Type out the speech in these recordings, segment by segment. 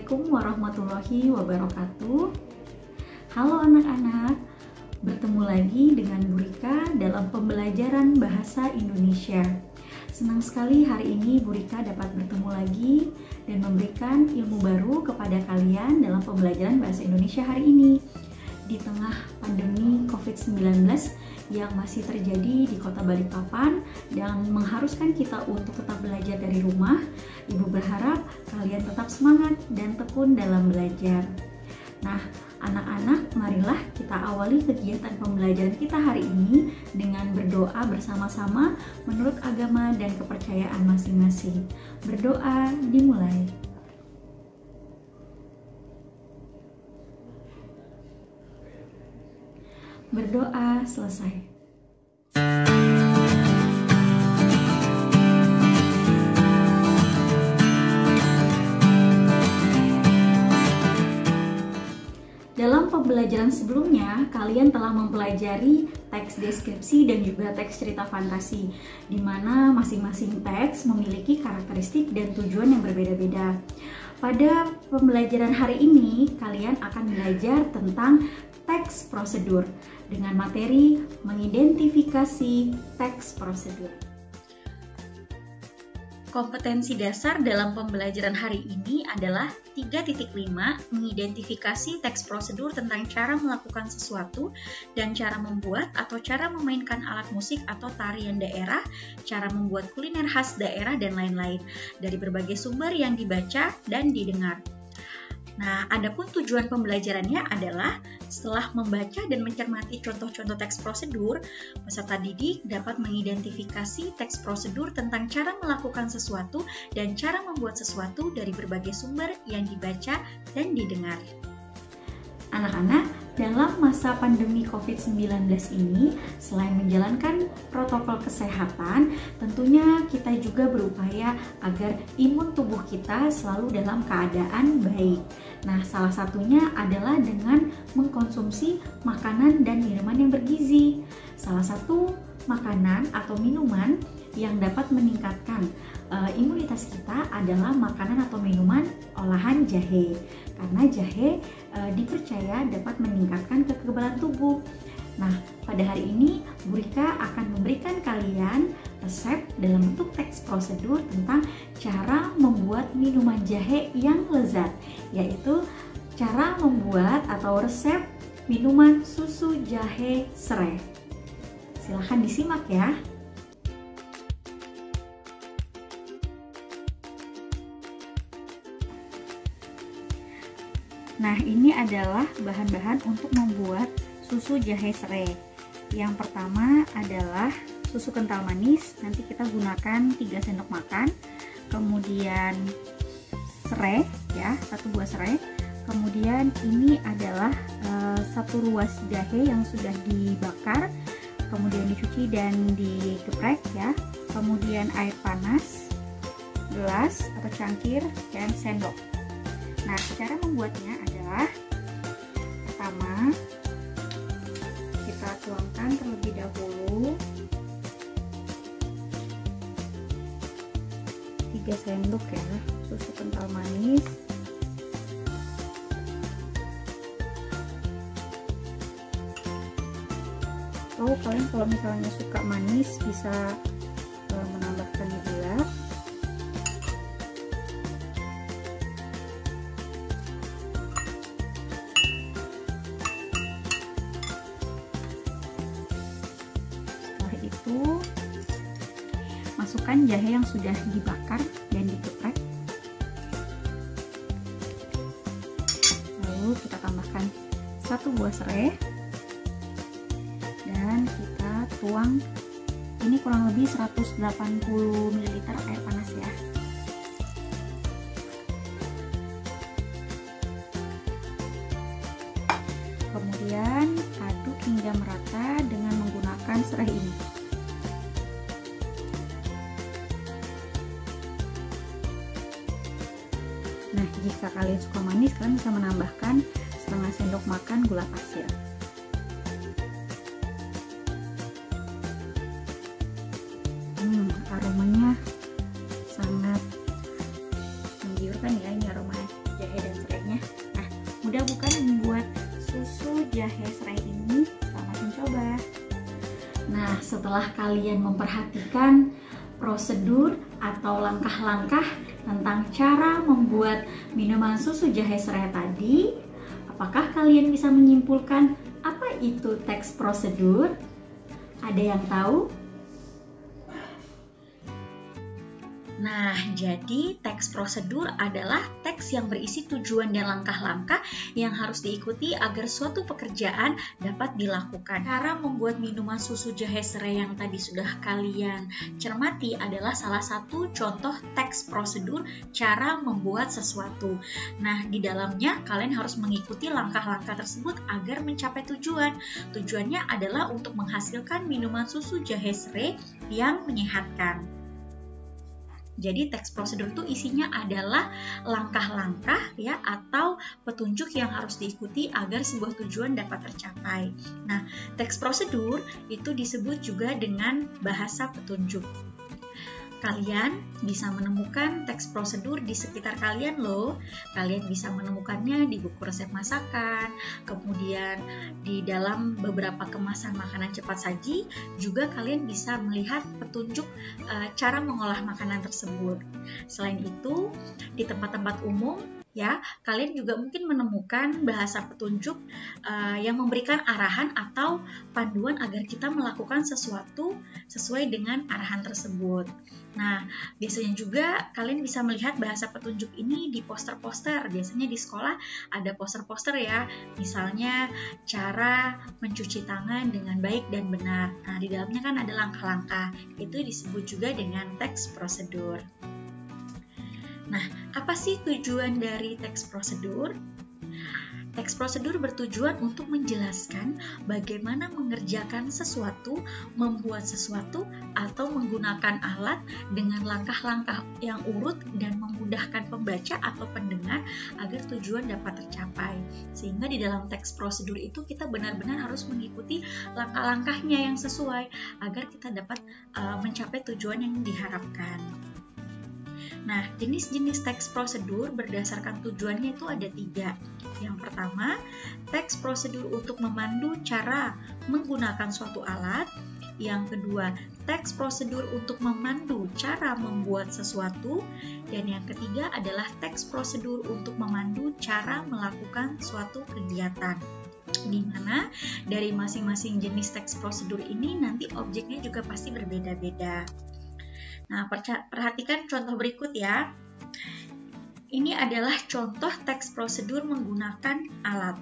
Assalamualaikum warahmatullahi wabarakatuh. Halo anak-anak, bertemu lagi dengan Bu Rika dalam pembelajaran bahasa Indonesia. Senang sekali hari ini Bu Rika dapat bertemu lagi dan memberikan ilmu baru kepada kalian dalam pembelajaran bahasa Indonesia hari ini. Di tengah pandemi COVID-19 yang masih terjadi di Kota Balikpapan dan mengharuskan kita untuk tetap belajar dari rumah, Ibu berharap kalian tetap semangat dan tekun dalam belajar. Nah, anak-anak, marilah kita awali kegiatan pembelajaran kita hari ini dengan berdoa bersama-sama menurut agama dan kepercayaan masing-masing. Berdoa dimulai. Berdoa selesai. Dalam pembelajaran sebelumnya, kalian telah mempelajari teks deskripsi dan juga teks cerita fantasi, di mana masing-masing teks memiliki karakteristik dan tujuan yang berbeda-beda. Pada pembelajaran hari ini, kalian akan belajar tentang teks prosedur dengan materi mengidentifikasi teks prosedur. Kompetensi dasar dalam pembelajaran hari ini adalah 3.5 mengidentifikasi teks prosedur tentang cara melakukan sesuatu dan cara membuat atau cara memainkan alat musik atau tarian daerah, cara membuat kuliner khas daerah dan lain-lain dari berbagai sumber yang dibaca dan didengar. Nah, adapun tujuan pembelajarannya adalah setelah membaca dan mencermati contoh-contoh teks prosedur, peserta didik dapat mengidentifikasi teks prosedur tentang cara melakukan sesuatu dan cara membuat sesuatu dari berbagai sumber yang dibaca dan didengar. Anak-anak, dalam masa pandemi COVID-19 ini, selain menjalankan protokol kesehatan, tentunya kita juga berupaya agar imun tubuh kita selalu dalam keadaan baik. Nah, salah satunya adalah dengan mengkonsumsi makanan dan minuman yang bergizi. Salah satu makanan atau minuman yang dapat meningkatkan imunitas kita adalah makanan atau minuman olahan jahe, karena jahe dipercaya dapat meningkatkan kekebalan tubuh. Nah, pada hari ini Bu Rika akan memberikan kalian resep dalam bentuk teks prosedur tentang cara membuat minuman jahe yang lezat, yaitu cara membuat atau resep minuman susu jahe serai. Silahkan disimak ya. Nah, ini adalah bahan-bahan untuk membuat susu jahe serai. Yang pertama adalah susu kental manis, nanti kita gunakan 3 sendok makan. Kemudian serai ya, 1 buah serai. Kemudian ini adalah 1 ruas jahe yang sudah dibakar, kemudian dicuci dan digeprek ya. Kemudian air panas, gelas atau cangkir, dan sendok. Nah, cara membuatnya adalah pertama kita tuangkan terlebih dahulu 3 sendok ya susu kental manis. Atau kalian kalau misalnya suka manis bisa menambahkan gula. Masukkan jahe yang sudah dibakar dan digeprek, lalu kita tambahkan 1 buah serai dan kita tuang, ini kurang lebih 180 ml air panas ya. Kemudian aduk hingga merata dengan menggunakan serai ini. Nah, jika kalian suka manis, kalian bisa menambahkan setengah sendok makan gula pasir. Aromanya sangat menggiurkan ya, ini aroma jahe dan Nah, setelah kalian memperhatikan prosedur atau langkah-langkah tentang cara membuat minuman susu jahe serai tadi, apakah kalian bisa menyimpulkan apa itu teks prosedur? Ada yang tahu? Nah, jadi teks prosedur adalah teks yang berisi tujuan dan langkah-langkah yang harus diikuti agar suatu pekerjaan dapat dilakukan. Cara membuat minuman susu jahe serai yang tadi sudah kalian cermati adalah salah satu contoh teks prosedur cara membuat sesuatu. Nah, di dalamnya kalian harus mengikuti langkah-langkah tersebut agar mencapai tujuan. Tujuannya adalah untuk menghasilkan minuman susu jahe serai yang menyehatkan. Jadi teks prosedur itu isinya adalah langkah-langkah ya atau petunjuk yang harus diikuti agar sebuah tujuan dapat tercapai. Nah, teks prosedur itu disebut juga dengan bahasa petunjuk. Kalian bisa menemukan teks prosedur di sekitar kalian loh. Kalian bisa menemukannya di buku resep masakan, kemudian di dalam beberapa kemasan makanan cepat saji, juga kalian bisa melihat petunjuk cara mengolah makanan tersebut. Selain itu, di tempat-tempat umum ya, kalian juga mungkin menemukan bahasa petunjuk yang memberikan arahan atau panduan agar kita melakukan sesuatu sesuai dengan arahan tersebut. Nah, biasanya juga kalian bisa melihat bahasa petunjuk ini di poster-poster. Biasanya di sekolah ada poster-poster ya, misalnya cara mencuci tangan dengan baik dan benar. Nah, di dalamnya kan ada langkah-langkah. Itu disebut juga dengan teks prosedur. Nah, apa sih tujuan dari teks prosedur? Teks prosedur bertujuan untuk menjelaskan bagaimana mengerjakan sesuatu, membuat sesuatu, atau menggunakan alat dengan langkah-langkah yang urut dan memudahkan pembaca atau pendengar agar tujuan dapat tercapai. Sehingga di dalam teks prosedur itu kita benar-benar harus mengikuti langkah-langkahnya yang sesuai agar kita dapat mencapai tujuan yang diharapkan. Nah, jenis-jenis teks prosedur berdasarkan tujuannya itu ada 3. Yang pertama, teks prosedur untuk memandu cara menggunakan suatu alat. Yang kedua, teks prosedur untuk memandu cara membuat sesuatu. Dan yang ketiga adalah teks prosedur untuk memandu cara melakukan suatu kegiatan. Di mana dari masing-masing jenis teks prosedur ini nanti objeknya juga pasti berbeda-beda. Nah, perhatikan contoh berikut ya. Ini adalah contoh teks prosedur menggunakan alat.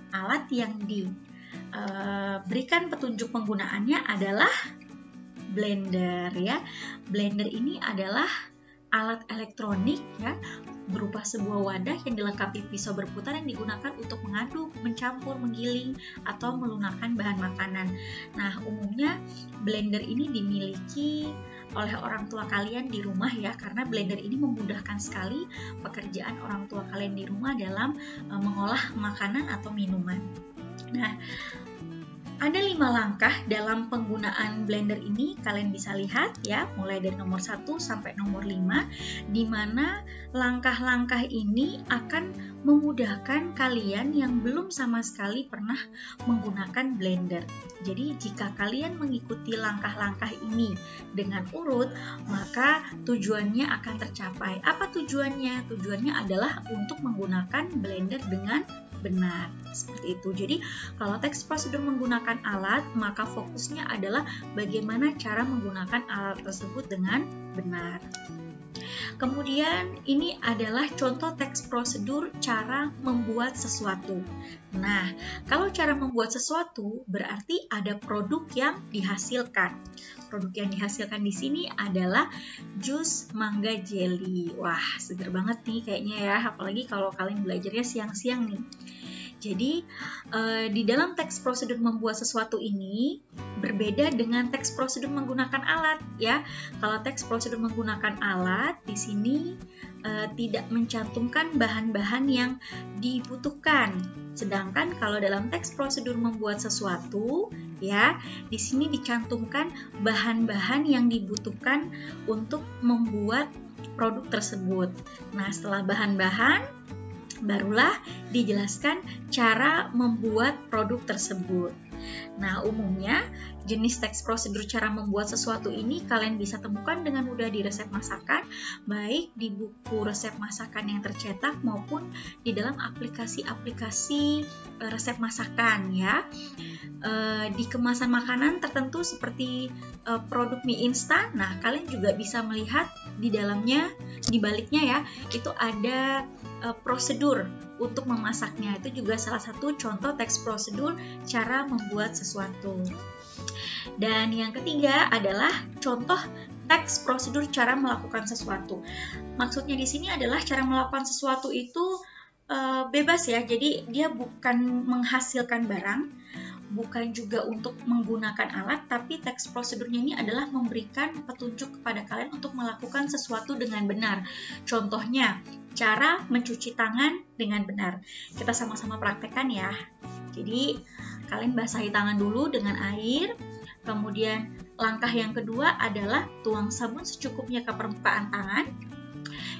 Alat yang diberikan petunjuk penggunaannya adalah blender ya. Blender ini adalah alat elektronik ya, berupa sebuah wadah yang dilengkapi pisau berputar yang digunakan untuk mengaduk, mencampur, menggiling, atau melunakkan bahan makanan. Nah, umumnya blender ini dimiliki oleh orang tua kalian di rumah ya, karena blender ini memudahkan sekali pekerjaan orang tua kalian di rumah dalam mengolah makanan atau minuman. Nah, ada 5 langkah dalam penggunaan blender ini, kalian bisa lihat ya, mulai dari nomor 1 sampai nomor 5, di mana langkah-langkah ini akan memudahkan kalian yang belum sama sekali pernah menggunakan blender. Jadi jika kalian mengikuti langkah-langkah ini dengan urut, maka tujuannya akan tercapai. Apa tujuannya? Tujuannya adalah untuk menggunakan blender dengan benar, seperti itu. Jadi kalau teks prosedur menggunakan alat, maka fokusnya adalah bagaimana cara menggunakan alat tersebut dengan benar. Kemudian ini adalah contoh teks prosedur cara membuat sesuatu. Nah, kalau cara membuat sesuatu berarti ada produk yang dihasilkan. Produk yang dihasilkan di sini adalah jus mangga jelly. Wah, seger banget nih kayaknya ya, apalagi kalau kalian belajarnya siang-siang nih. Jadi, di dalam teks prosedur membuat sesuatu ini berbeda dengan teks prosedur menggunakan alat ya. Kalau teks prosedur menggunakan alat, di sini tidak mencantumkan bahan-bahan yang dibutuhkan. Sedangkan kalau dalam teks prosedur membuat sesuatu ya, di sini dicantumkan bahan-bahan yang dibutuhkan untuk membuat produk tersebut. Nah, setelah bahan-bahan barulah dijelaskan cara membuat produk tersebut. Nah, umumnya jenis teks prosedur cara membuat sesuatu ini kalian bisa temukan dengan mudah di resep masakan, baik di buku resep masakan yang tercetak maupun di dalam aplikasi-aplikasi resep masakan ya. Di kemasan makanan tertentu seperti produk mie instan, nah kalian juga bisa melihat di dalamnya, di baliknya ya, itu ada prosedur untuk memasaknya. Itu juga salah satu contoh teks prosedur cara membuat sesuatu. Dan yang ketiga adalah contoh teks prosedur cara melakukan sesuatu. Maksudnya di sini adalah cara melakukan sesuatu itu bebas ya. Jadi dia bukan menghasilkan barang, bukan juga untuk menggunakan alat, tapi teks prosedurnya ini adalah memberikan petunjuk kepada kalian untuk melakukan sesuatu dengan benar. Contohnya, cara mencuci tangan dengan benar. Kita sama-sama praktekkan ya. Jadi, kalian basahi tangan dulu dengan air. Kemudian, langkah yang kedua adalah tuang sabun secukupnya ke permukaan tangan.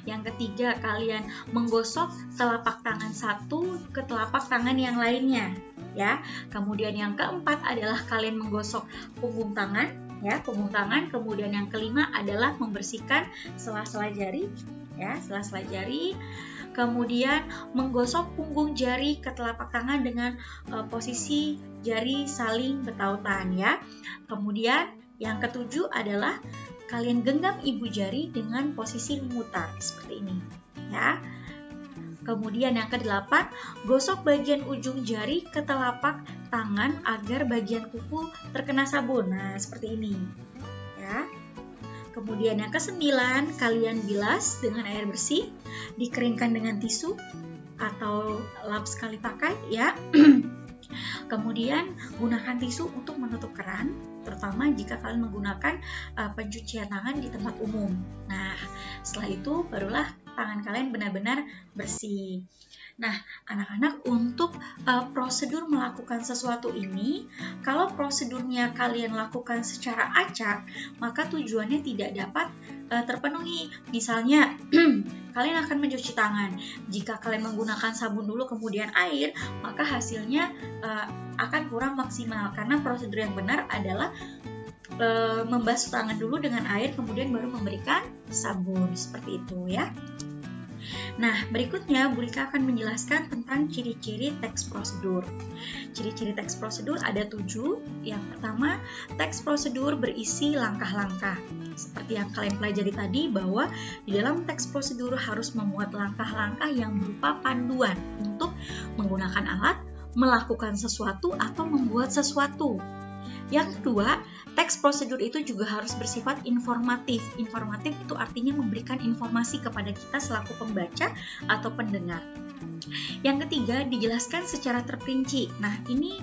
Yang ketiga, kalian menggosok telapak tangan satu ke telapak tangan yang lainnya. Ya, kemudian yang keempat adalah kalian menggosok punggung tangan, ya, punggung tangan. Kemudian yang kelima adalah membersihkan sela-sela jari, ya, sela-sela jari. Kemudian menggosok punggung jari ke telapak tangan dengan posisi jari saling bertautan, ya. Kemudian yang ketujuh adalah kalian genggam ibu jari dengan posisi memutar seperti ini, ya. Kemudian yang ke-8, gosok bagian ujung jari ke telapak tangan agar bagian kuku terkena sabun. Nah, seperti ini. Ya. Kemudian yang ke-9, kalian bilas dengan air bersih, dikeringkan dengan tisu atau lap sekali pakai, ya. Kemudian gunakan tisu untuk menutup keran, terutama jika kalian menggunakan pencucian tangan di tempat umum. Nah, setelah itu barulah tangan kalian benar-benar bersih. Nah, anak-anak, untuk prosedur melakukan sesuatu ini, kalau prosedurnya kalian lakukan secara acak, maka tujuannya tidak dapat terpenuhi. Misalnya, kalian akan mencuci tangan. Jika kalian menggunakan sabun dulu kemudian air, maka hasilnya akan kurang maksimal, karena prosedur yang benar adalah membasuh tangan dulu dengan air, kemudian baru memberikan sabun, seperti itu ya. Nah, berikutnya Bu Rika akan menjelaskan tentang ciri-ciri teks prosedur. Ciri-ciri teks prosedur ada 7. Yang pertama, teks prosedur berisi langkah-langkah. Seperti yang kalian pelajari tadi, bahwa di dalam teks prosedur harus memuat langkah-langkah yang berupa panduan untuk menggunakan alat, melakukan sesuatu, atau membuat sesuatu. Yang kedua, teks prosedur itu juga harus bersifat informatif. Informatif itu artinya memberikan informasi kepada kita selaku pembaca atau pendengar. Yang ketiga, dijelaskan secara terperinci. Nah, ini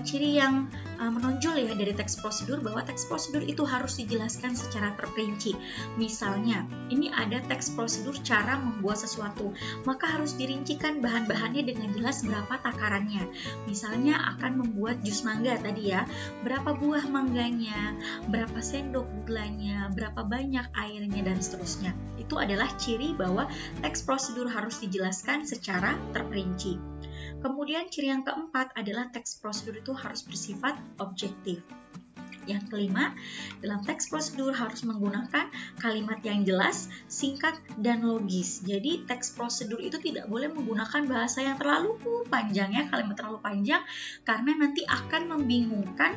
ciri yang menonjol ya dari teks prosedur, bahwa teks prosedur itu harus dijelaskan secara terperinci. Misalnya, ini ada teks prosedur cara membuat sesuatu, maka harus dirincikan bahan-bahannya dengan jelas berapa takarannya. Misalnya akan membuat jus mangga tadi ya, berapa buah mangganya, berapa sendok gulanya, berapa banyak airnya, dan seterusnya. Itu adalah ciri bahwa teks prosedur harus dijelaskan secara terperinci. Kemudian ciri yang keempat adalah teks prosedur itu harus bersifat objektif. Yang kelima, dalam teks prosedur harus menggunakan kalimat yang jelas, singkat, dan logis. Jadi teks prosedur itu tidak boleh menggunakan bahasa yang terlalu panjang ya, kalimat terlalu panjang, karena nanti akan membingungkan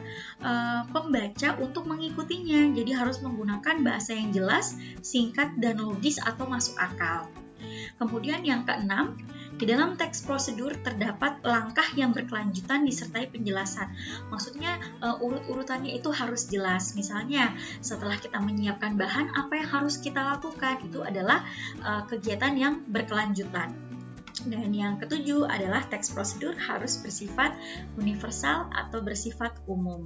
pembaca untuk mengikutinya. Jadi harus menggunakan bahasa yang jelas, singkat, dan logis atau masuk akal. Kemudian yang keenam, di dalam teks prosedur terdapat langkah yang berkelanjutan disertai penjelasan. Maksudnya urut-urutannya itu harus jelas. Misalnya setelah kita menyiapkan bahan, apa yang harus kita lakukan? Itu adalah kegiatan yang berkelanjutan. Dan yang ketujuh adalah teks prosedur harus bersifat universal atau bersifat umum.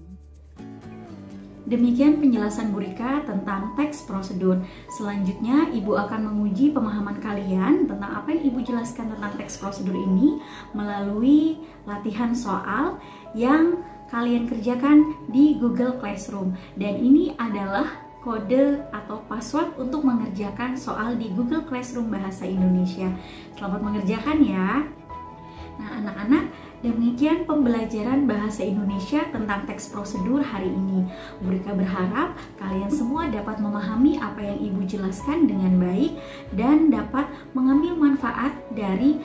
Demikian penjelasan Bu Rika tentang teks prosedur. Selanjutnya, Ibu akan menguji pemahaman kalian tentang apa yang Ibu jelaskan tentang teks prosedur ini melalui latihan soal yang kalian kerjakan di Google Classroom. Dan ini adalah kode atau password untuk mengerjakan soal di Google Classroom Bahasa Indonesia. Selamat mengerjakan ya. Nah, anak-anak, demikian pembelajaran bahasa Indonesia tentang teks prosedur hari ini. Bu Rika berharap kalian semua dapat memahami apa yang Ibu jelaskan dengan baik dan dapat mengambil manfaat dari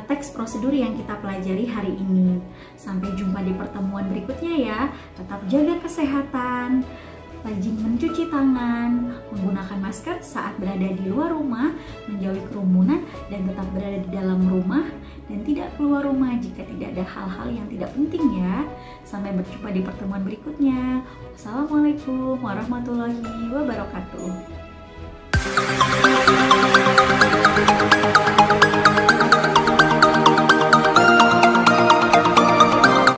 teks prosedur yang kita pelajari hari ini. Sampai jumpa di pertemuan berikutnya ya. Tetap jaga kesehatan, rajin mencuci tangan, menggunakan masker saat berada di luar rumah, menjauhi kerumunan, dan tetap berada di dalam rumah dan tidak keluar rumah jika tidak ada hal-hal yang tidak penting ya. Sampai berjumpa di pertemuan berikutnya. Wassalamualaikum warahmatullahi wabarakatuh.